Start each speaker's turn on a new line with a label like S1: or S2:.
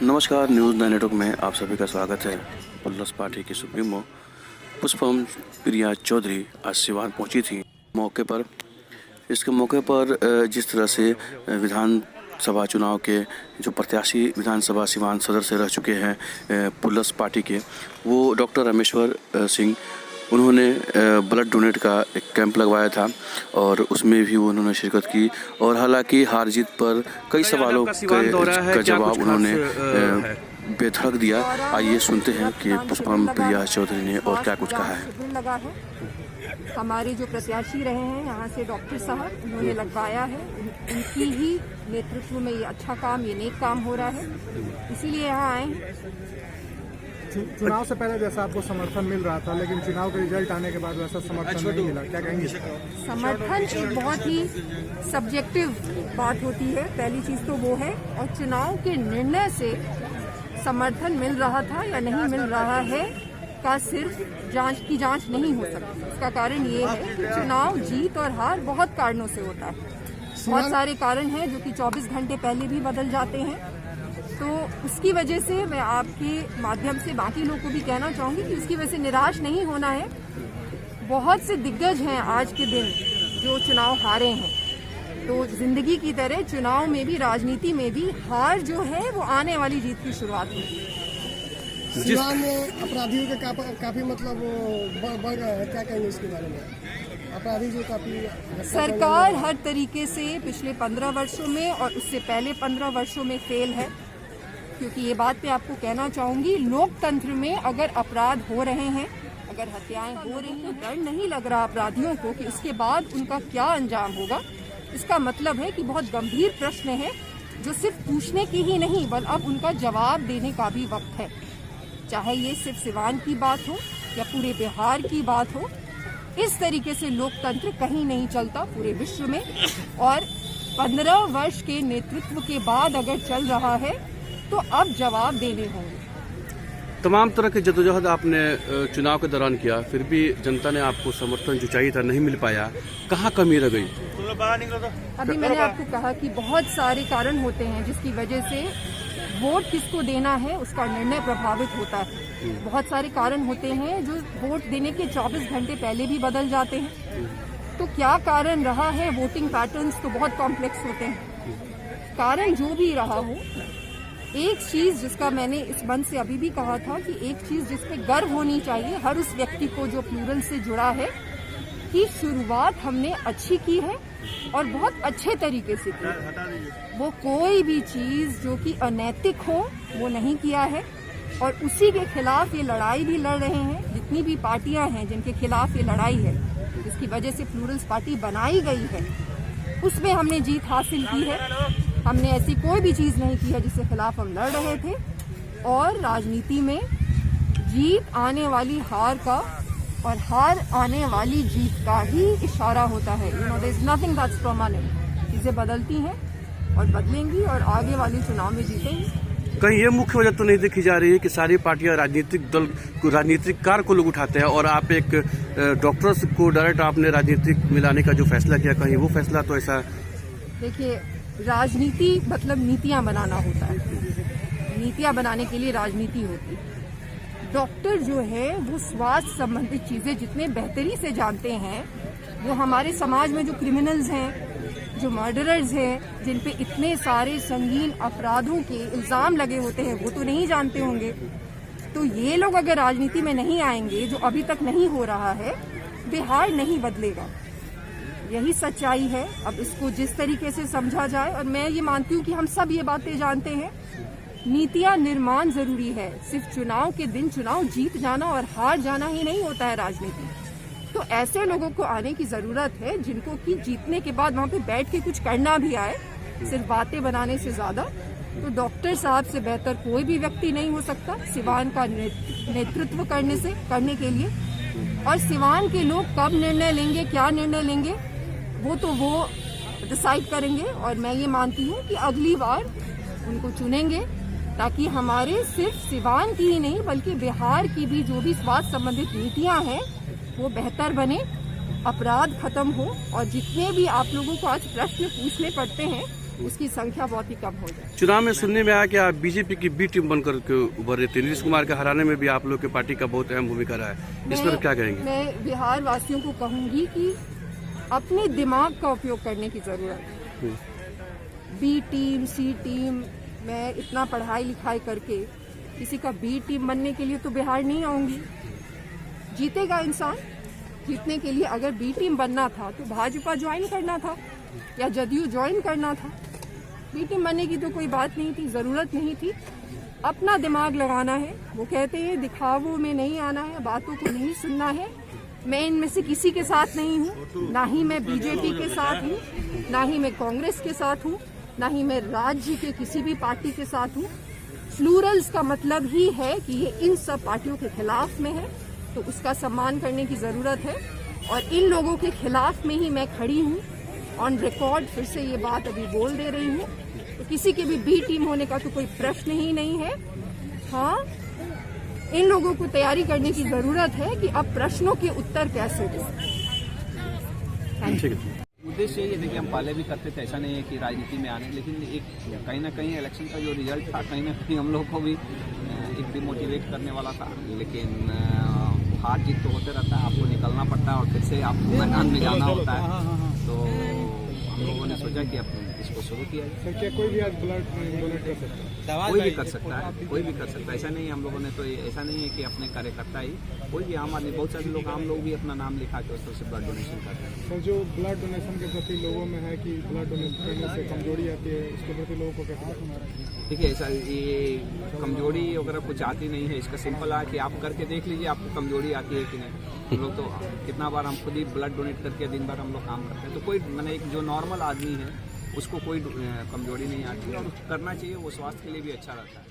S1: नमस्कार, news 9 network में आप सभी का स्वागत है। प्लस पार्टी की सुप्रीमो पुष्पम प्रिया चौधरी आज सिवान पहुंची थी। इसके मौके पर जिस तरह से विधानसभा चुनाव के जो प्रत्याशी विधानसभा सिवान सदर से रह चुके हैं प्लस पार्टी के, वो डॉक्टर रामेश्वर सिंह, उन्होंने ब्लड डोनेट का एक कैंप लगवाया था और उसमें भी उन्होंने शिरकत की। और हालांकि हार जीत पर कई सवालों का जवाब उन्होंने बेधड़क दिया। आइए सुनते हैं कि पुष्पम प्रिया चौधरी ने और क्या कुछ कहा है।
S2: हमारे जो प्रत्याशी रहे हैं यहाँ से डॉक्टर साहब, उन्होंने लगवाया है। उनकी ही नेतृत्व में ये अच्छा काम, ये नेक काम हो रहा है, इसीलिए यहाँ आए।
S3: चुनाव से पहले जैसा आपको समर्थन मिल रहा था, लेकिन चुनाव का रिजल्ट आने के बाद वैसा समर्थन नहीं मिला, क्या कहेंगे?
S2: समर्थन एक बहुत ही सब्जेक्टिव बात होती है, पहली चीज तो वो है। और चुनाव के निर्णय से समर्थन मिल रहा था या नहीं मिल रहा है का सिर्फ जांच नहीं हो सकती। इसका कारण ये है कि चुनाव जीत और हार बहुत कारणों से होता है। बहुत सारे कारण हैं जो कि 24 घंटे पहले भी बदल जाते हैं। तो उसकी वजह से मैं आपके माध्यम से बाकी लोगों को भी कहना चाहूँगी कि उसकी वजह से निराश नहीं होना है। बहुत से दिग्गज हैं आज के दिन जो चुनाव हारे हैं, तो जिंदगी की तरह चुनाव में भी, राजनीति में भी हार जो है वो आने वाली जीत की शुरुआत होती है।
S3: सिवान में अपराधियों के काफी मतलब बढ़ रहा है, क्या कहेंगे इसके बारे में? अपराधी जो काफी,
S2: सरकार हर तरीके से पिछले 15 वर्षों में और उससे पहले 15 वर्षों में फेल है। क्योंकि ये बात मैं आपको कहना चाहूँगी, लोकतंत्र में अगर अपराध हो रहे हैं, अगर हत्याएं हो रही हैं, डर नहीं लग रहा अपराधियों को कि उसके बाद उनका क्या अंजाम होगा। इसका मतलब है कि बहुत गंभीर प्रश्न है जो सिर्फ पूछने की ही नहीं, बल्कि अब उनका जवाब देने का भी वक्त है। चाहे ये सिर्फ सिवान की बात हो या पूरे बिहार की बात हो, इस तरीके से लोकतंत्र कहीं नहीं चलता पूरे विश्व में। और 15 वर्ष के नेतृत्व के बाद अगर चल रहा है तो अब जवाब देने होंगे।
S4: तमाम तरह के जदोजहद आपने चुनाव के दौरान किया, फिर भी जनता ने आपको समर्थन जो चाहिए था नहीं मिल पाया, कहाँ कमी रह गई?
S2: अभी मैंने आपको कहा कि बहुत सारे कारण होते हैं जिसकी वजह से वोट किसको देना है उसका निर्णय प्रभावित होता है। बहुत सारे कारण होते हैं जो वोट देने के 24 घंटे पहले भी बदल जाते हैं। तो क्या कारण रहा है? वोटिंग पैटर्न्स तो बहुत कॉम्प्लेक्स होते हैं। कारण जो भी रहा हो, एक चीज जिसका मैंने इस मंच से अभी भी कहा था कि एक चीज जिसपे गर्व होनी चाहिए हर उस व्यक्ति को जो प्लूरल से जुड़ा है, कि शुरुआत हमने अच्छी की है और बहुत अच्छे तरीके से की। वो कोई भी चीज जो कि अनैतिक हो वो नहीं किया है और उसी के खिलाफ ये लड़ाई भी लड़ रहे हैं। जितनी भी पार्टियां हैं जिनके खिलाफ ये लड़ाई है, जिसकी वजह से प्लूरल्स पार्टी बनाई गई है, उसमें हमने जीत हासिल की है। हमने ऐसी कोई भी चीज नहीं की है जिसके खिलाफ हम लड़ रहे थे। और राजनीति में जीत आने वाली हार का और हार आने वाली जीत का ही इशारा होता है। There is nothing that's permanent. चीजें बदलती हैं और बदलेंगी और आगे वाले चुनाव में जीतेंगी।
S4: कहीं ये मुख्य वजह तो नहीं देखी जा रही है कि सारी पार्टियां राजनीतिक दल को, राजनीतिक कार को लोग उठाते हैं और आप एक डॉक्टर्स को डायरेक्ट आपने राजनीतिक मिलाने का जो फैसला किया, कहीं वो फैसला तो ऐसा?
S2: देखिए, राजनीति मतलब नीतियां बनाना होता है। नीतियां बनाने के लिए राजनीति होती है। डॉक्टर जो है वो स्वास्थ्य संबंधित चीजें जितने बेहतरी से जानते हैं, वो हमारे समाज में जो क्रिमिनल्स हैं, जो मर्डरर्स हैं, जिन पे इतने सारे संगीन अपराधों के इल्जाम लगे होते हैं, वो तो नहीं जानते होंगे। तो ये लोग अगर राजनीति में नहीं आएंगे, जो अभी तक नहीं हो रहा है, बिहार नहीं बदलेगा। यही सच्चाई है। अब इसको जिस तरीके से समझा जाए, और मैं ये मानती हूँ कि हम सब ये बातें जानते हैं, नीतियां निर्माण जरूरी है। सिर्फ चुनाव के दिन चुनाव जीत जाना और हार जाना ही नहीं होता है राजनीति। तो ऐसे लोगों को आने की जरूरत है जिनको कि जीतने के बाद वहाँ पे बैठ के कुछ करना भी आए, सिर्फ बातें बनाने से ज्यादा। तो डॉक्टर साहब से बेहतर कोई भी व्यक्ति नहीं हो सकता सिवान का नेतृत्व करने के लिए। और सिवान के लोग कब निर्णय लेंगे, क्या निर्णय लेंगे, वो डिसाइड करेंगे। और मैं ये मानती हूँ कि अगली बार उनको चुनेंगे ताकि हमारे सिर्फ सिवान की ही नहीं बल्कि बिहार की भी जो भी स्वास्थ्य संबंधित नीतियां हैं वो बेहतर बने, अपराध खत्म हो। और जितने भी आप लोगों को आज प्रश्न पूछने पड़ते हैं उसकी संख्या बहुत ही कम हो जाए।
S4: चुनाव में सुनने में आया कि आप बीजेपी की बी टीम बनकर के उभर रहे थे, नीतीश कुमार के हराने में भी आप लोग की पार्टी का बहुत अहम भूमिका रहा है, इस पर क्या कहेंगे?
S2: मैं बिहार वासियों को कहूंगी कि अपने दिमाग का उपयोग करने की जरूरत है। बी टीम, सी टीम, मैं इतना पढ़ाई लिखाई करके किसी का बी टीम बनने के लिए तो बिहार नहीं आऊंगी। जीतेगा इंसान, जीतने के लिए अगर बी टीम बनना था तो भाजपा ज्वाइन करना था या जदयू ज्वाइन करना था। बी टीम बनने की तो कोई बात नहीं थी, जरूरत नहीं थी। अपना दिमाग लगाना है। वो कहते हैं दिखावों में नहीं आना है, बातों को नहीं सुनना है। मैं इनमें से किसी के साथ नहीं हूँ, ना ही मैं बीजेपी के साथ हूँ, ना ही मैं कांग्रेस के साथ हूँ, ना ही मैं राज्य के किसी भी पार्टी के साथ हूँ। प्लूरल्स का मतलब ही है कि ये इन सब पार्टियों के खिलाफ में है, तो उसका सम्मान करने की जरूरत है। और इन लोगों के खिलाफ में ही मैं खड़ी हूँ, ऑन रिकॉर्ड फिर से ये बात अभी बोल दे रही हूँ। तो किसी के भी बी टीम होने का तो कोई प्रश्न ही नहीं है। हाँ, इन लोगों को तैयारी करने की जरूरत है कि अब प्रश्नों के उत्तर कैसे दें।
S4: ठीक है।
S5: उद्देश्य ये देखिए, हम पहले भी करते थे, ऐसा नहीं है कि राजनीति में आने, लेकिन एक कहीं ना कहीं इलेक्शन का जो रिजल्ट था कहीं ना कहीं हम लोग को भी एक डिमोटिवेट करने वाला था। लेकिन हार जीत तो होते रहता है, आपको निकलना पड़ता है और फिर से आपको मैदान में जाना होता है। तो हम लोगों ने सोचा कि अब इसको शुरू किया जाए।
S3: क्या कोई भी आज ब्लड डोनेट कर सकता है?
S5: कोई भी कर सकता है, कोई भी कर सकता है। ऐसा नहीं है, हम लोगों ने तो ऐसा नहीं है कि अपने कार्यकर्ता ही, कोई भी आम आदमी, बहुत सारे लोग, आम लोग भी अपना नाम लिखा के उस तरह से ब्लड डोनेशन करते हैं।
S3: सर, जो ब्लड डोनेशन के प्रति लोगों में है कि ब्लड डोनेट करने से कमजोरी आती है, इसके प्रति लोगों को कैसे?
S5: देखिए, ऐसा ये कमजोरी वगैरह कुछ आती नहीं है। इसका सिंपल है कि आप करके देख लीजिए आपको कमजोरी आती है कि नहीं। हम लोग तो कितना बार हम खुद ही ब्लड डोनेट करके दिन भर हम लोग काम करते हैं, तो कोई मैंने एक जो नॉर्मल आदमी है उसको कोई कमजोरी नहीं आती है और करना चाहिए, वो स्वास्थ्य के लिए भी अच्छा रहता है।